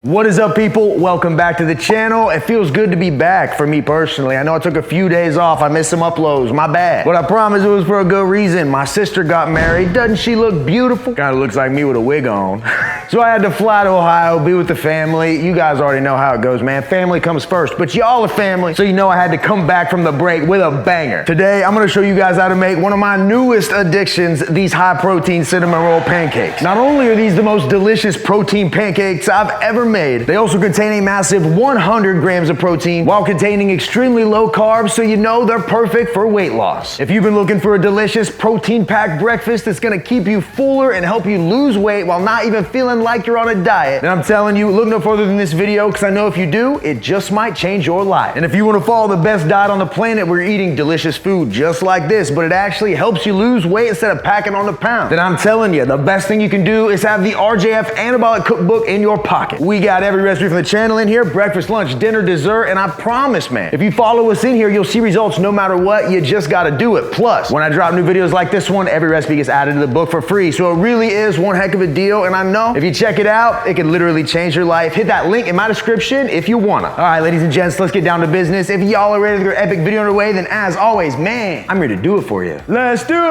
What is up, people? Welcome back to the channel. It feels good to be back for me personally. I know I took a few days off. I missed some uploads, my bad. But I promise it was for a good reason. My sister got married. Doesn't she look beautiful? Kind of looks like me with a wig on. So I had to fly to Ohio, be with the family. You guys already know how it goes, man. Family comes first, but y'all are family. So you know I had to come back from the break with a banger. Today, I'm gonna show you guys how to make one of my newest addictions, these high protein cinnamon roll pancakes. Not only are these the most delicious protein pancakes I've ever made, they also contain a massive 100 grams of protein while containing extremely low carbs, so you know they're perfect for weight loss. If you've been looking for a delicious protein-packed breakfast that's gonna keep you fuller and help you lose weight while not even feeling like you're on a diet, then I'm telling you, look no further than this video, because I know if you do, it just might change your life. And if you want to follow the best diet on the planet where you're eating delicious food just like this, but it actually helps you lose weight instead of packing on the pound, then I'm telling you, the best thing you can do is have the RJF Anabolic cookbook in your pocket. We got every recipe from the channel in here, breakfast, lunch, dinner, dessert, and I promise, man, if you follow us in here, you'll see results no matter what. You just gotta do it. Plus, when I drop new videos like this one, every recipe gets added to the book for free, so it really is one heck of a deal, and I know if you check it out, it can literally change your life. Hit that link in my description if you wanna. All right, ladies and gents, let's get down to business. If y'all are ready to get an epic video underway, then as always, man, I'm here to do it for you. Let's do it!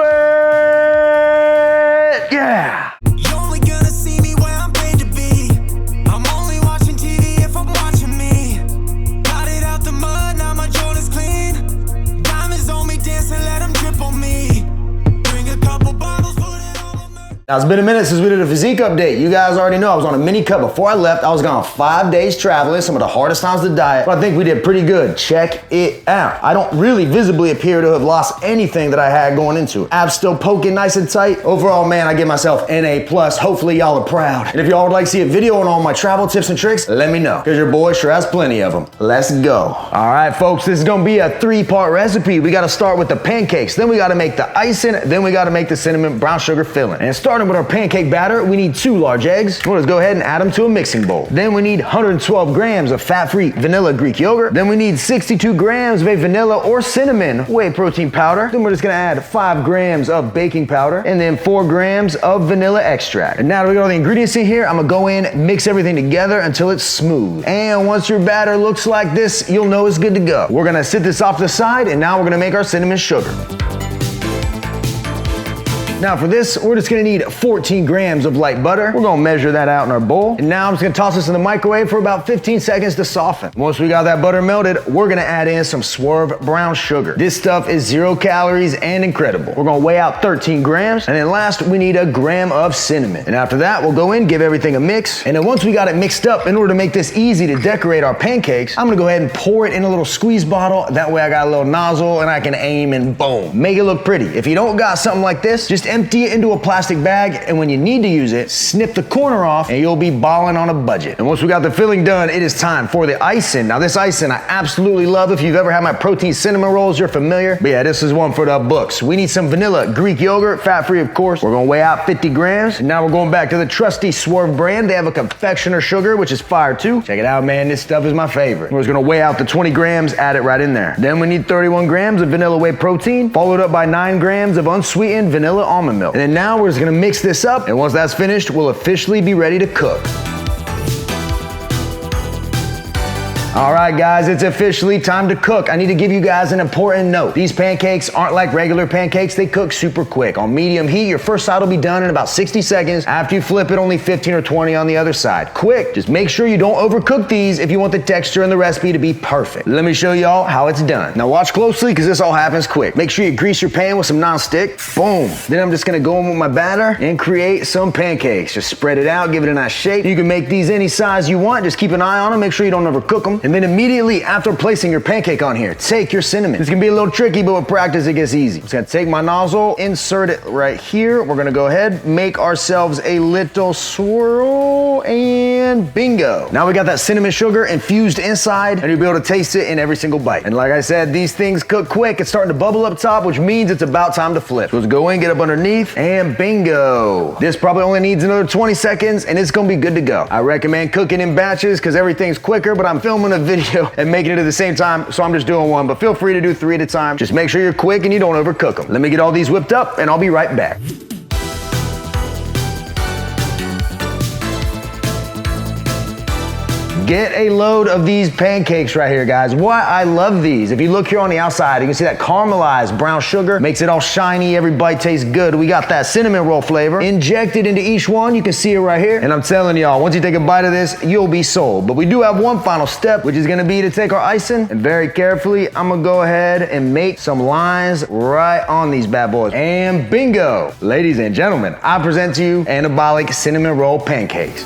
Yeah! Now, it's been a minute since we did a physique update. You guys already know I was on a mini cut before I left. I was gone 5 days traveling, some of the hardest times to diet, but I think we did pretty good. Check it out. I don't really visibly appear to have lost anything that I had going into it. Abs still poking nice and tight. Overall, man, I give myself an A+. Hopefully y'all are proud. And if y'all would like to see a video on all my travel tips and tricks, let me know, because your boy sure has plenty of them. Let's go. All right, folks, this is gonna be a 3-part recipe. We gotta start with the pancakes, then we gotta make the icing, then we gotta make the cinnamon brown sugar filling. And starting with our pancake batter, we need 2 large eggs. We'll just go ahead and add them to a mixing bowl. Then we need 112 grams of fat-free vanilla Greek yogurt. Then we need 62 grams of a vanilla or cinnamon whey protein powder. Then we're just gonna add 5 grams of baking powder and then 4 grams of vanilla extract. And now that we got all the ingredients in here, I'm gonna go in, mix everything together until it's smooth. And once your batter looks like this, you'll know it's good to go. We're gonna sit this off to the side, and now we're gonna make our cinnamon sugar. Now for this, we're just gonna need 14 grams of light butter. We're gonna measure that out in our bowl. And now I'm just gonna toss this in the microwave for about 15 seconds to soften. Once we got that butter melted, we're gonna add in some Swerve brown sugar. This stuff is 0 calories and incredible. We're gonna weigh out 13 grams. And then last, we need 1 gram of cinnamon. And after that, we'll go in, give everything a mix. And then once we got it mixed up, in order to make this easy to decorate our pancakes, I'm gonna go ahead and pour it in a little squeeze bottle. That way I got a little nozzle and I can aim and boom, make it look pretty. If you don't got something like this, just empty it into a plastic bag, and when you need to use it, snip the corner off and you'll be balling on a budget. And once we got the filling done, it is time for the icing. Now this icing I absolutely love. If you've ever had my protein cinnamon rolls, you're familiar. But yeah, this is one for the books. We need some vanilla Greek yogurt, fat-free of course. We're gonna weigh out 50 grams. And now we're going back to the trusty Swerve brand. They have a confectioner sugar, which is fire too. Check it out, man, this stuff is my favorite. We're just gonna weigh out the 20 grams, add it right in there. Then we need 31 grams of vanilla whey protein, followed up by 9 grams of unsweetened vanilla almond milk. And then now we're just gonna mix this up, and once that's finished, we'll officially be ready to cook. All right, guys, it's officially time to cook. I need to give you guys an important note. These pancakes aren't like regular pancakes. They cook super quick. On medium heat, your first side will be done in about 60 seconds. After you flip it, only 15 or 20 on the other side. Quick, just make sure you don't overcook these if you want the texture and the recipe to be perfect. Let me show y'all how it's done. Now watch closely, because this all happens quick. Make sure you grease your pan with some nonstick. Boom. Then I'm just gonna go in with my batter and create some pancakes. Just spread it out, give it a nice shape. You can make these any size you want. Just keep an eye on them. Make sure you don't overcook them. And then immediately after placing your pancake on here, take your cinnamon. This can be a little tricky, but with practice it gets easy. Just gonna take my nozzle, insert it right here. We're gonna go ahead, make ourselves a little swirl, and bingo. Now we got that cinnamon sugar infused inside, and you'll be able to taste it in every single bite. And like I said, these things cook quick. It's starting to bubble up top, which means it's about time to flip. So let's go in, get up underneath, and bingo. This probably only needs another 20 seconds, and it's gonna be good to go. I recommend cooking in batches because everything's quicker, but I'm filming a video and making it at the same time, so I'm just doing one, but feel free to do 3 at a time. Just make sure you're quick and you don't overcook them. Let me get all these whipped up and I'll be right back. Get a load of these pancakes right here, guys. Why I love these. If you look here on the outside, you can see that caramelized brown sugar makes it all shiny. Every bite tastes good. We got that cinnamon roll flavor injected into each one. You can see it right here. And I'm telling y'all, once you take a bite of this, you'll be sold. But we do have one final step, which is gonna be to take our icing and very carefully, I'm gonna go ahead and make some lines right on these bad boys. And bingo, ladies and gentlemen, I present to you Anabolic cinnamon roll pancakes.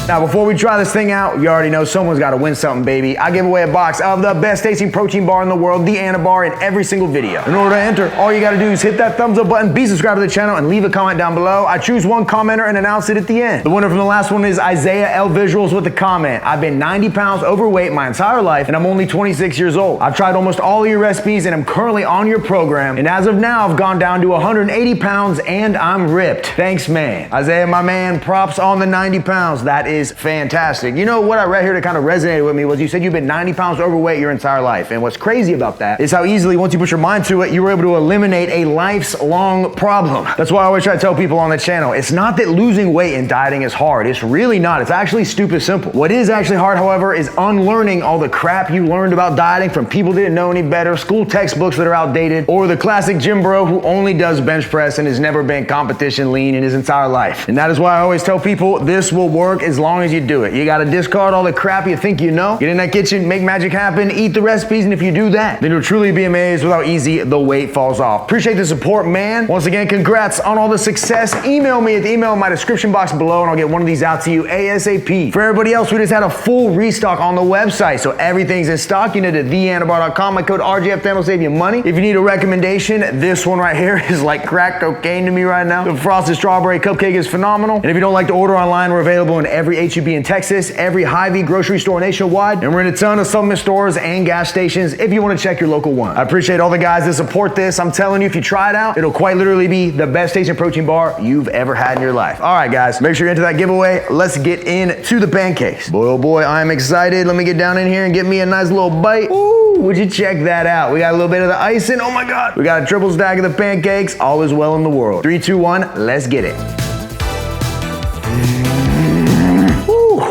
Now, before we try this thing out, you already know someone's got to win something, baby. I give away a box of the best tasting protein bar in the world, the Anabar, in every single video. In order to enter, all you got to do is hit that thumbs up button, be subscribed to the channel, and leave a comment down below. I choose one commenter and announce it at the end. The winner from the last one is Isaiah L. Visuals with the comment, I've been 90 pounds overweight my entire life, and I'm only 26 years old. I've tried almost all of your recipes, and I'm currently on your program, and as of now, I've gone down to 180 pounds, and I'm ripped. Thanks, man. Isaiah, my man, props on the 90 pounds. That is fantastic. You know what I read here that kind of resonated with me was you said you've been 90 pounds overweight your entire life. And what's crazy about that is how easily, once you put your mind to it, you were able to eliminate a life's long problem. That's why I always try to tell people on the channel, it's not that losing weight and dieting is hard. It's really not. It's actually stupid simple. What is actually hard, however, is unlearning all the crap you learned about dieting from people that didn't know any better, school textbooks that are outdated, or the classic gym bro who only does bench press and has never been competition lean in his entire life. And that is why I always tell people this will work as long as you do it. You got to discard all the crap you think you know, get in that kitchen, make magic happen, eat the recipes, and if you do that, then you'll truly be amazed with how easy the weight falls off. Appreciate the support, man. Once again, congrats on all the success. Email me at the email in my description box below, and I'll get one of these out to you ASAP. For everybody else, we just had a full restock on the website, so everything's in stock. You know, to theanabar.com. My code RGF10 will save you money. If you need a recommendation, this one right here is like crack cocaine to me right now. The frosted strawberry cupcake is phenomenal. And if you don't like to order online, we're available in every HEB in Texas, every Hy-Vee grocery store nationwide, and we're in a ton of supplement stores and gas stations if you want to check your local one. I appreciate all the guys that support this. I'm telling you, if you try it out, it'll quite literally be the best tasting protein bar you've ever had in your life. All right, guys, make sure you enter that giveaway. Let's get into the pancakes. Boy, oh boy, I'm excited. Let me get down in here and get me a nice little bite. Ooh, would you check that out? We got a little bit of the icing. Oh my God. We got a triple stack of the pancakes. All is well in the world. 3, 2, 1, let's get it.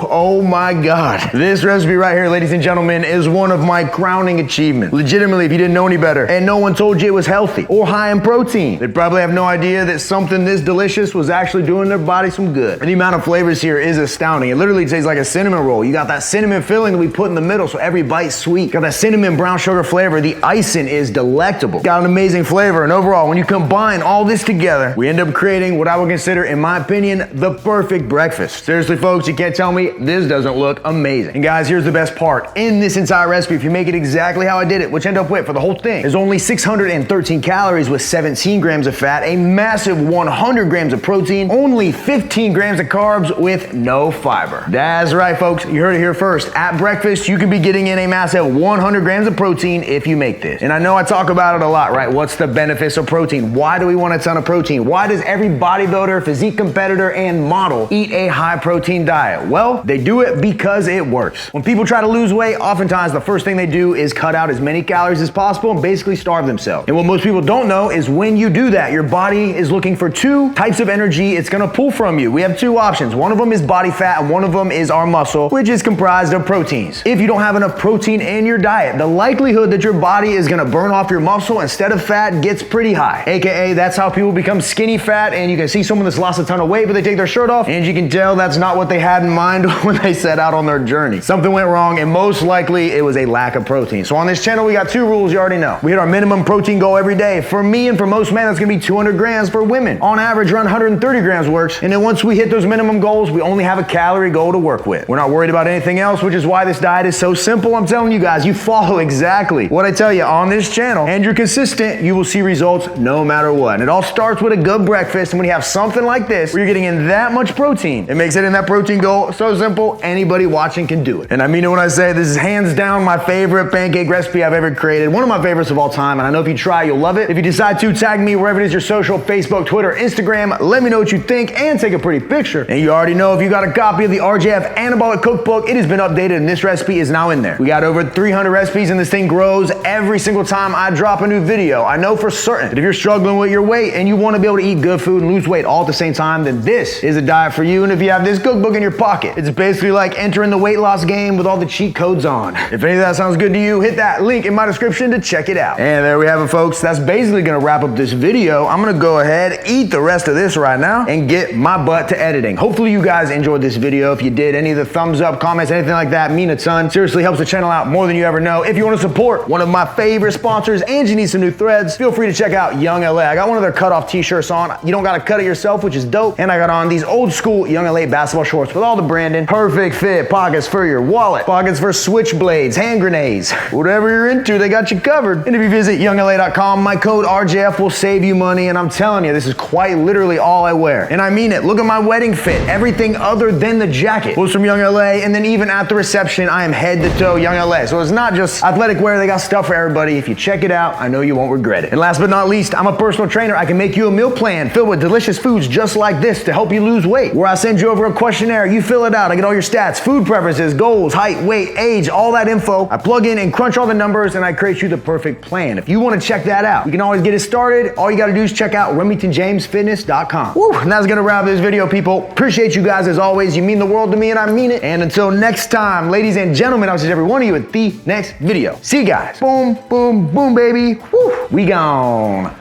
Oh my God. This recipe right here, ladies and gentlemen, is one of my crowning achievements. Legitimately, if you didn't know any better and no one told you it was healthy or high in protein, they'd probably have no idea that something this delicious was actually doing their body some good. And the amount of flavors here is astounding. It literally tastes like a cinnamon roll. You got that cinnamon filling that we put in the middle, so every bite's sweet. Got that cinnamon brown sugar flavor. The icing is delectable. Got an amazing flavor. And overall, when you combine all this together, we end up creating what I would consider, in my opinion, the perfect breakfast. Seriously, folks, you can't tell me this doesn't look amazing. And guys, here's the best part. In this entire recipe, if you make it exactly how I did it, which end up with for the whole thing is only 613 calories with 17 grams of fat, a massive 100 grams of protein, only 15 grams of carbs with no fiber. That's right, folks. You heard it here first. At breakfast, you can be getting in a massive 100 grams of protein if you make this. And I know I talk about it a lot, right? What's the benefits of protein? Why do we want a ton of protein? Why does every bodybuilder, physique competitor, and model eat a high protein diet? Well, they do it because it works. When people try to lose weight, oftentimes the first thing they do is cut out as many calories as possible and basically starve themselves. And what most people don't know is when you do that, your body is looking for two types of energy it's gonna pull from you. We have two options. One of them is body fat and one of them is our muscle, which is comprised of proteins. If you don't have enough protein in your diet, the likelihood that your body is gonna burn off your muscle instead of fat gets pretty high. AKA, that's how people become skinny fat, and you can see someone that's lost a ton of weight, but they take their shirt off, and you can tell that's not what they had in mind when they set out on their journey. Something went wrong, and most likely it was a lack of protein. So on this channel, we got two rules you already know. We hit our minimum protein goal every day. For me and for most men, that's gonna be 200 grams. For women, on average, around 130 grams works. And then once we hit those minimum goals, we only have a calorie goal to work with. We're not worried about anything else, which is why this diet is so simple. I'm telling you guys, you follow exactly what I tell you on this channel, and you're consistent, you will see results no matter what. And it all starts with a good breakfast, and when you have something like this, where you're getting in that much protein, it makes it in that protein goal so simple. simple, anybody watching can do it. And I mean it when I say this is hands down my favorite pancake recipe I've ever created. One of my favorites of all time, and I know if you try, you'll love it. If you decide to, tag me wherever it is your social, Facebook, Twitter, Instagram, let me know what you think and take a pretty picture. And you already know if you got a copy of the RJF Anabolic Cookbook, it has been updated and this recipe is now in there. We got over 300 recipes and this thing grows every single time I drop a new video. I know for certain that if you're struggling with your weight and you want to be able to eat good food and lose weight all at the same time, then this is a diet for you. And if you have this cookbook in your pocket, it's basically like entering the weight loss game with all the cheat codes on. If any of that sounds good to you, hit that link in my description to check it out. And there we have it, folks. That's basically gonna wrap up this video. I'm gonna go ahead, eat the rest of this right now, and get my butt to editing. Hopefully you guys enjoyed this video. If you did, any of the thumbs up, comments, anything like that mean a ton. Seriously helps the channel out more than you ever know. If you want to support one of my favorite sponsors and you need some new threads, feel free to check out Young LA. I got one of their cutoff t-shirts on. You don't gotta cut it yourself, which is dope. And I got on these old school Young LA basketball shorts with all the branding. Perfect fit, pockets for your wallet, pockets for switchblades, hand grenades, whatever you're into, they got you covered. And if you visit youngla.com, my code RJF will save you money. And I'm telling you, this is quite literally all I wear. And I mean it. Look at my wedding fit. Everything other than the jacket was from Young LA. And then even at the reception, I am head to toe Young LA. So it's not just athletic wear, they got stuff for everybody. If you check it out, I know you won't regret it. And last but not least, I'm a personal trainer. I can make you a meal plan filled with delicious foods just like this to help you lose weight, where I send you over a questionnaire, you fill it out, I get all your stats, food preferences, goals, height, weight, age, all that info. I plug in and crunch all the numbers and I create you the perfect plan. If you want to check that out, you can always get it started. All you got to do is check out RemingtonJamesFitness.com. Woo, and that's going to wrap this video, people. Appreciate you guys as always. You mean the world to me and I mean it. And until next time, ladies and gentlemen, I'll see every one of you at the next video. See you guys. Boom, boom, boom, baby. Woo, we gone.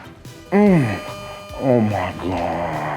Oh my God.